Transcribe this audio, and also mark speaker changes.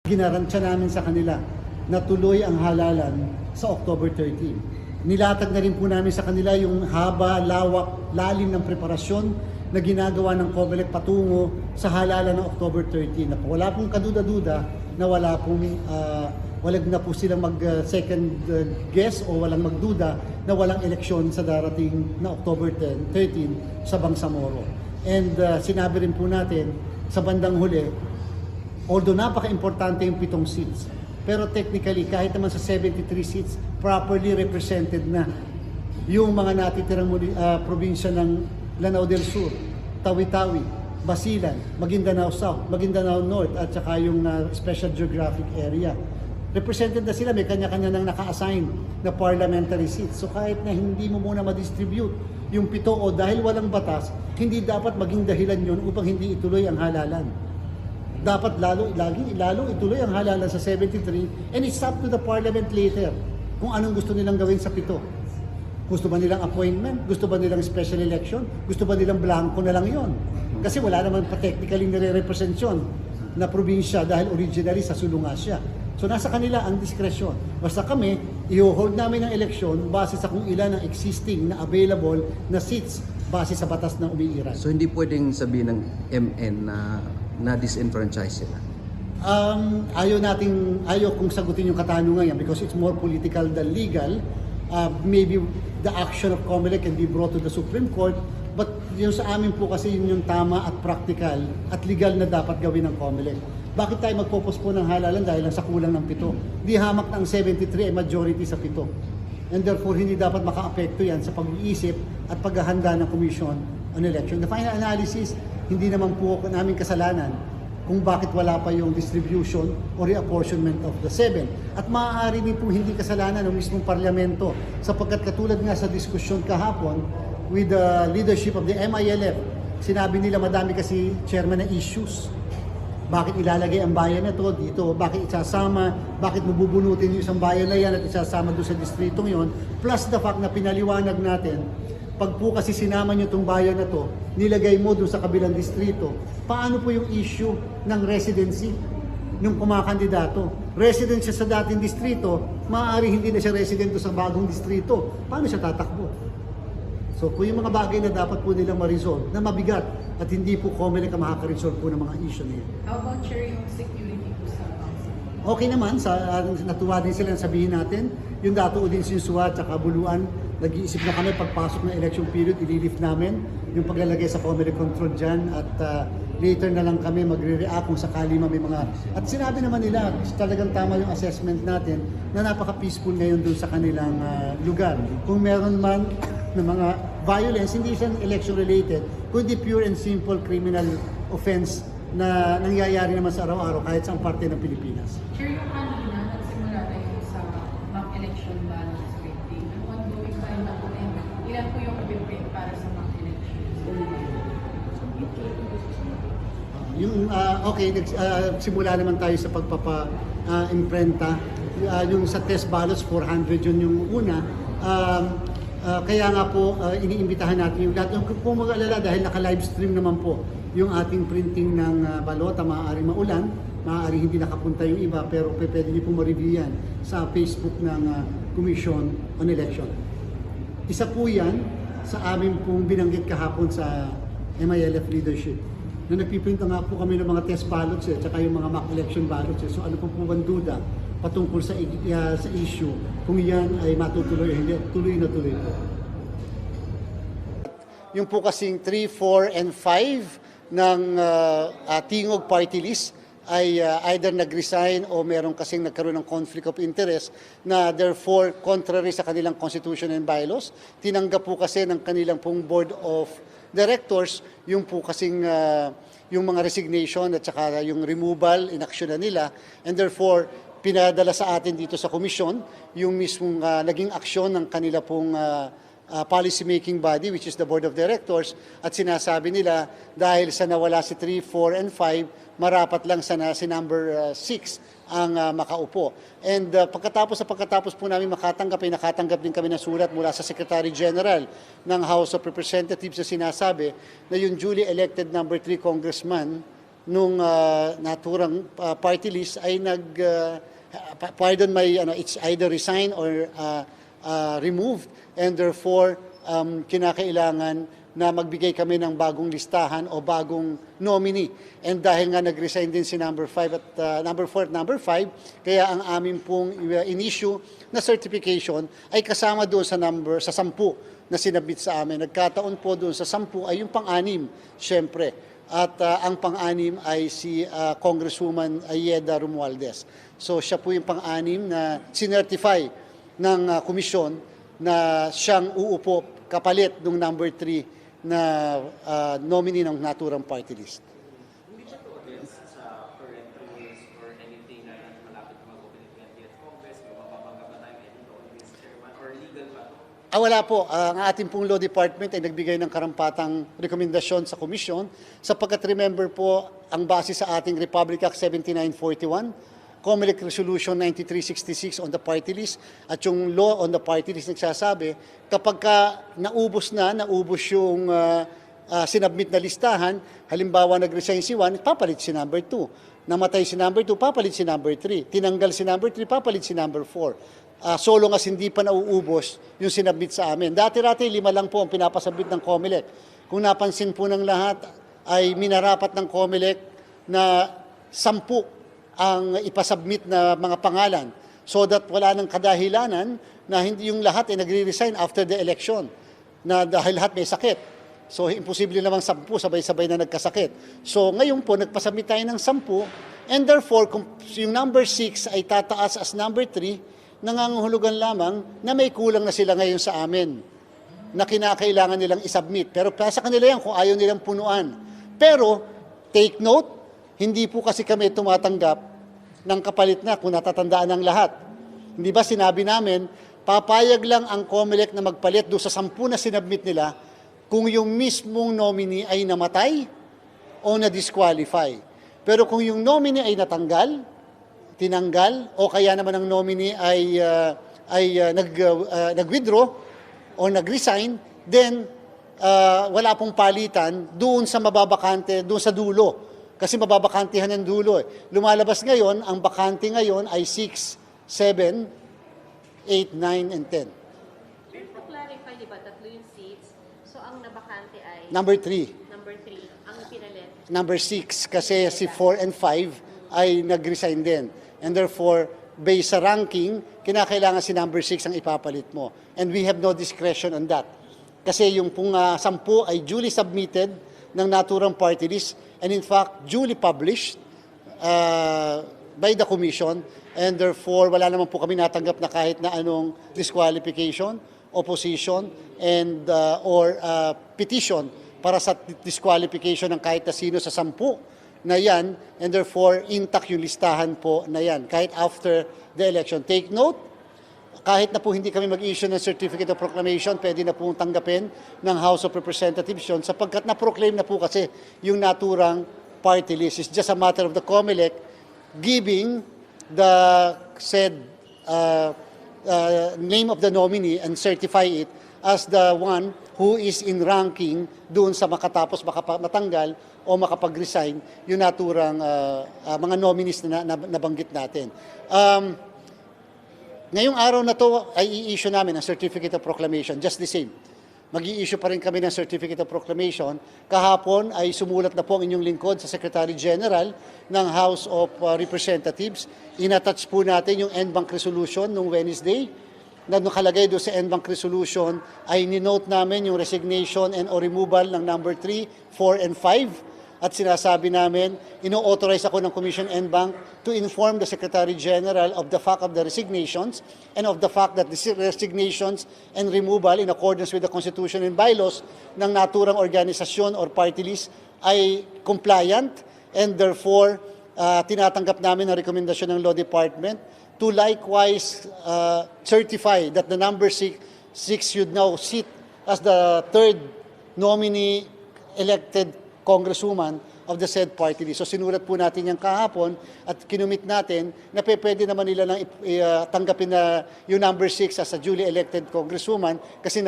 Speaker 1: Ginarantya namin sa kanila na tuloy ang halalan sa October 13. Nilatag na rin po namin sa kanila yung haba, lawak, lalim ng preparasyon na ginagawa ng COMELEC patungo sa halalan ng October 13. Wala pong kaduda-duda na walang na po silang mag-second guess o walang magduda na walang eleksyon sa darating na October 13 sa Bangsamoro. And sinabi rin po natin sa bandang huli, although napaka-importante yung 7 seats, pero technically kahit naman sa 73 seats, properly represented na yung mga natitirang probinsya ng Lanao del Sur, Tawi-Tawi, Basilan, Maguindanao South, Maguindanao North at saka yung Special Geographic Area. Represented na sila, may kanya-kanya nang naka-assign na parliamentary seats. So kahit na hindi mo muna ma-distribute yung 7 o dahil walang batas, hindi dapat maging dahilan yun upang hindi ituloy ang halalan. Dapat lalo ituloy ang halalan sa 73 and it's up to the parliament later kung anong gusto nilang gawin sa 7. Gusto ba nilang appointment? Gusto ba nilang special election? Gusto ba nilang blanco na lang yon? Kasi wala naman pa technically nire-represent yun na probinsya dahil originally sa Sulunga siya. So nasa kanila ang diskresyon. Basta kami, i-hold namin ang eleksyon base sa kung ilan ang existing na available na seats base sa batas na umiiral.
Speaker 2: So hindi pwedeng sabihin ng MN na disenfranchise sila?
Speaker 1: Ayaw kong sagutin yung katanungan yan because it's more political than legal. Maybe the action of COMELEC can be brought to the Supreme Court, but yung sa amin po kasi yun yung tama at practical at legal na dapat gawin ng COMELEC. Bakit tayo magpo-postpone ng halalan dahil lang sa kulang ng 7? Di hamak ng 73 ay majority sa 7. And therefore, hindi dapat maka-apekto yan sa pag-iisip at paghahanda ng Commission on Election. The final analysis, hindi naman po namin kasalanan kung bakit wala pa yung distribution o reapportionment of the 7. At maaari din po hindi kasalanan ng mismong parlamento sapagkat katulad nga sa diskusyon kahapon with the leadership of the MILF, sinabi nila madami kasi chairman na issues. Bakit ilalagay ang bayan na to dito? Bakit isasama? Bakit mabubunutin yung isang bayan na yan at isasama doon sa distritong yon? Plus the fact na pinaliwanag natin, pag po kasi sinama nyo itong bayan na to, nilagay mo doon sa kabilang distrito, paano po yung issue ng residency ng kumakandidato? Resident siya sa dating distrito, maaari hindi na siya resident sa bagong distrito. Paano siya tatakbo? So kung yung mga bagay na dapat po nilang ma-resolve, na mabigat, at hindi po COMELEC ang makaka-resolve po ng mga issue na yun.
Speaker 3: How about sharing yung security po sa council?
Speaker 1: Okay naman, natuwa din sila na sabihin natin, yung dato din Sinsua at saka Buluan, nag-iisip na kami pagpasok ng election period, ililift namin yung paglalagay sa COMELEC control dyan at later na lang kami magre-react kung sakali may mga... At sinabi naman nila, talagang tama yung assessment natin na napaka-peaceful ngayon dun sa kanilang lugar. Kung meron man ng mga violence, hindi siya election-related, kundi pure and simple criminal offense na nangyayari naman sa araw-araw kahit sa parte ng Pilipinas.
Speaker 3: Sure, yung kanina, nagsimula na yung sa mock election ballots printing. Yung ongoing pa rin ako din, ilan po yung print para sa mock elections?
Speaker 1: Simula naman tayo sa pagpapa-imprenta. Yung sa test ballots, 400 yun yung una. Kaya nga po, iniimbitahan natin yung lahat. Kung mag-alala, dahil naka-livestream naman po yung ating printing ng balota, maaaring maulan, maaaring hindi nakapunta yung iba, pero pwede niyo po ma-review yan sa Facebook ng Commission on Election. Isa po yan sa amin pong binanggit kahapon sa MILF leadership. Na nagpiprinta nga po kami ng mga test ballots at saka yung mga mock election ballots. So ano po ang duda patungkol sa issue kung yan ay matutuloy o hindi, tuloy na tuloy po. Yung po kasing 3, 4, and 5 ng Tingog Party List ay either nag-resign o meron kasing nagkaroon ng conflict of interest na therefore contrary sa kanilang constitution and bylaws. Tinanggap po kasi ng kanilang pong board of directors yung po kasing yung mga resignation at saka yung removal, inaksyon na nila, and therefore pinadala sa atin dito sa komisyon yung mismong naging aksyon ng kanila pong policy making body which is the board of directors at sinasabi nila dahil sa nawala si 3, 4, and 5 marapat lang sana si number 6 ang makaupo. And pagkatapos po namin nakatanggap din kami ng sulat mula sa Secretary General ng House of Representatives na sinasabi na yung duly elected number 3 congressman nung naturang party list ay it's either resign or removed, and therefore kinakailangan na magbigay kami ng bagong listahan o bagong nominee. And dahil nga nag-resign din si number 5 at number 4 at number 5, kaya ang amin pong in-issue na certification ay kasama doon sa 10 na sinabit sa amin. Nagkataon po doon sa 10 ay yung pang-anim, syempre. At ang pang-anim ay si Congresswoman Ayeda Romualdez. So siya po yung pang-anim na sinertify ng komisyon na siyang uupo kapalit ng number 3 na nominee ng naturang party list.
Speaker 4: Hindi siya to against sa current rules or anything na malapit na mag-open ng 20th Congress, mababangga ba tayo any law against chairman or legal ba to?
Speaker 1: Wala po. Ang ating pong Law Department ay nagbigay ng karampatang rekomendasyon sa komisyon sapagkat remember po ang base sa ating Republic Act 7941, COMELEC Resolution 9366 on the party list at yung law on the party list nagsasabi kapag naubos yung sinabmit na listahan, halimbawa nag-resign si 1, papalit si number 2. Namatay si number 2, papalit si number 3. Tinanggal si number 3, papalit si number 4. So long as hindi pa nauubos yung sinabmit sa amin. Dati-rati 5 lang po ang pinapasabit ng COMELEC. Kung napansin po ng lahat ay minarapat ng COMELEC na 10 ang ipasubmit na mga pangalan so that wala nang kadahilanan na hindi yung lahat ay nagre-resign after the election na dahil lahat may sakit. So imposible namang 10 sabay-sabay na nagkasakit. So ngayon po nagpasubmit tayo ng 10 and therefore kung yung number 6 ay tataas as number 3, nangangahulugan lamang na may kulang na sila ngayon sa amin na kinakailangan nilang isubmit. Pero sa kanila yan kung ayaw nilang punuan. Pero take note, hindi po kasi kami tumatanggap ng kapalit na kung natatandaan ng lahat. Hindi ba sinabi namin, papayag lang ang COMELEC na magpalit doon sa 10 na sinabmit nila kung yung mismong nominee ay namatay o na-disqualify. Pero kung yung nominee ay tinanggal, o kaya naman ang nominee ay nag-withdraw o nag-resign, then wala pong palitan doon sa mababakante, doon sa dulo. Kasi mababakantihan ng dulo. Lumalabas ngayon, ang bakante ngayon ay 6, 7, 8, 9, and 10.
Speaker 5: Pero to-clarify, di ba, 3 yung seats. So, ang nabakante ay
Speaker 1: Number 3.
Speaker 5: number 3, ang pinalit.
Speaker 1: Number 6, kasi si 4 and 5 ay nag-resign din. And therefore, based sa ranking, kinakailangan si number 6 ang ipapalit mo. And we have no discretion on that. Kasi yung pong 10 ay duly submitted ng naturang party list and in fact duly published by the commission, and therefore wala naman po kami natanggap na kahit na anong disqualification, opposition, and or petition para sa disqualification ng kahit na sino sa 10 na yan, and therefore intact yung listahan po na yan kahit after the election. Take note, kahit na po hindi kami mag-issue ng Certificate of Proclamation, pwede na po tanggapin ng House of Representatives yun sapagkat na-proclaim na po kasi yung naturang party list. It's just a matter of the COMELEC giving the said name of the nominee and certify it as the one who is in ranking doon sa makatapos matanggal o makapag-resign yung naturang mga nominees na nabanggit natin. Ngayong araw na to ay i-issue namin ang Certificate of Proclamation, just the same. Mag-i-issue pa rin kami ng Certificate of Proclamation. Kahapon ay sumulat na po ang inyong lingkod sa Secretary General ng House of Representatives. Inattach po natin yung en banc resolution noong Wednesday. Na nakalagay doon sa en banc resolution ay ninote namin yung resignation and or removal ng number 3, 4, and 5. At sinasabi namin, ino-authorize ako ng Commission en banc to inform the Secretary General of the fact of the resignations and of the fact that the resignations and removal in accordance with the Constitution and bylaws ng naturang organisasyon or party list ay compliant, and therefore tinatanggap namin ang rekomendasyon ng Law Department to likewise certify that the number 6 should now sit as the third nominee elected congresswoman of the said party list. So sinulat po natin yan kahapon at kinumit natin na pwede naman nila lang tanggapin na yung number 6 as a duly elected congresswoman kasi